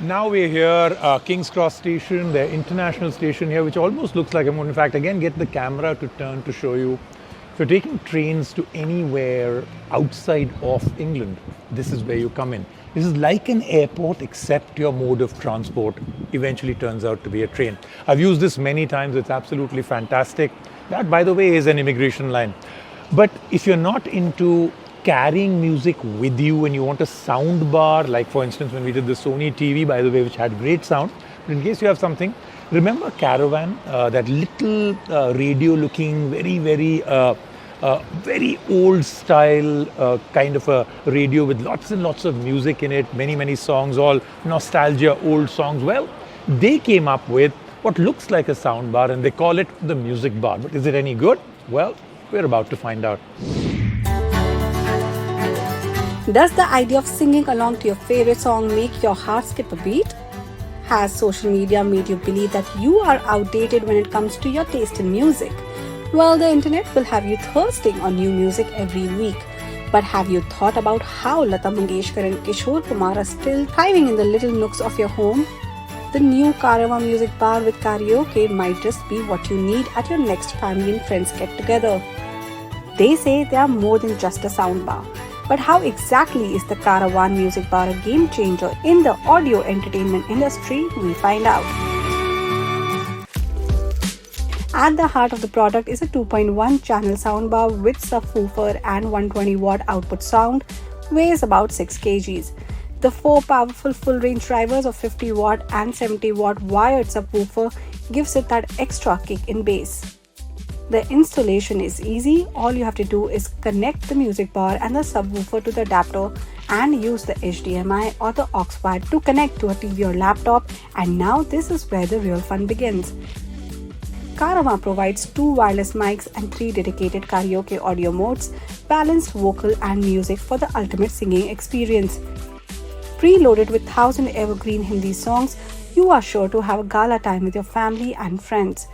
Now we're here, King's Cross Station, the international station here, which almost looks like a moon. In fact, again, get the camera to turn to show you. If you're taking trains to anywhere outside of England, this is where you come in. This is like an airport, except your mode of transport eventually turns out to be a train. I've used this many times. It's absolutely fantastic. That, by the way, is an immigration line. But if you're not into carrying music with you and you want a sound bar, like for instance when we did the Sony TV, by the way, which had great sound, but in case you have something, remember Carvaan, that little radio looking, very old style kind of a radio with lots and lots of music in it, many songs, all nostalgia, old songs. Well, they came up with what looks like a sound bar and they call it the music bar. But is it any good? Well, we're about to find out. Does the idea of singing along to your favorite song make your heart skip a beat? Has social media made you believe that you are outdated when it comes to your taste in music? Well, the internet will have you thirsting on new music every week. But have you thought about how Lata Mangeshkar and Kishore Kumar are still thriving in the little nooks of your home? The new Carvaan Musicbar with Karaoke might just be what you need at your next family and friends get-together. They say they are more than just a soundbar. But how exactly is the Carvaan Musicbar a game changer in the audio entertainment industry? We find out. At the heart of the product is a 2.1 channel soundbar with subwoofer and 120 watt output sound, weighs about 6 kgs. The 4 powerful full range drivers of 50 watt and 70 watt wired subwoofer gives it that extra kick in bass. The installation is easy. All you have to do is connect the music bar and the subwoofer to the adapter and use the HDMI or the aux wire to connect to a TV or laptop, and now this is where the real fun begins. Carvaan provides 2 wireless mics and 3 dedicated karaoke audio modes, balanced vocal and music for the ultimate singing experience. Preloaded with 1000 evergreen Hindi songs, you are sure to have a gala time with your family and friends.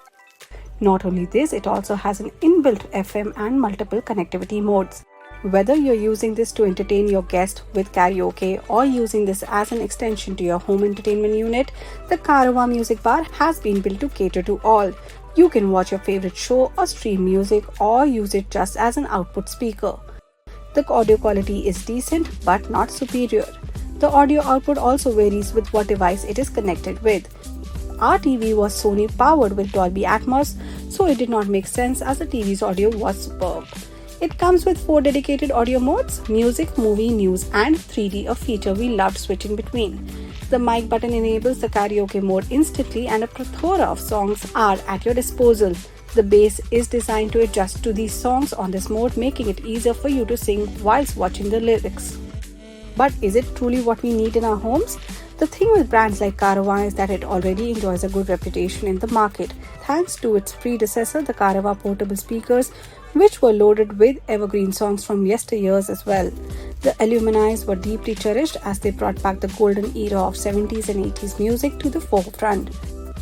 Not only this, it also has an inbuilt FM and multiple connectivity modes. Whether you're using this to entertain your guest with karaoke or using this as an extension to your home entertainment unit, the Carvaan Musicbar has been built to cater to all. You can watch your favorite show or stream music or use it just as an output speaker. The audio quality is decent but not superior. The audio output also varies with what device it is connected with. Our TV was Sony powered with Dolby Atmos, so it did not make sense as the TV's audio was superb. It comes with 4 dedicated audio modes: music, movie, news and 3D, a feature we loved switching between. The mic button enables the karaoke mode instantly and a plethora of songs are at your disposal. The bass is designed to adjust to these songs on this mode, making it easier for you to sing whilst watching the lyrics. But is it truly what we need in our homes? The thing with brands like Carvaan is that it already enjoys a good reputation in the market, thanks to its predecessor, the Carvaan portable speakers, which were loaded with evergreen songs from yesteryears as well. The Illuminis were deeply cherished as they brought back the golden era of 70s and 80s music to the forefront.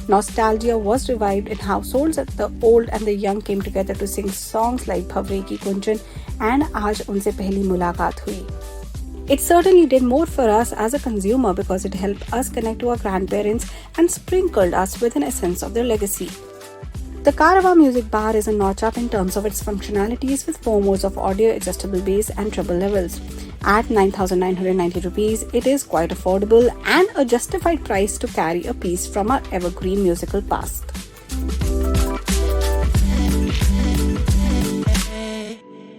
Nostalgia was revived in households as the old and the young came together to sing songs like Bhavre Ki Gunjan and Aaj Unse Pehli Mulaqat Hui. It certainly did more for us as a consumer because it helped us connect to our grandparents and sprinkled us with an essence of their legacy. The Carvaan Musicbar is a notch up in terms of its functionalities with 4 modes of audio, adjustable bass and treble levels. At 9,990 rupees, it is quite affordable and a justified price to carry a piece from our evergreen musical past.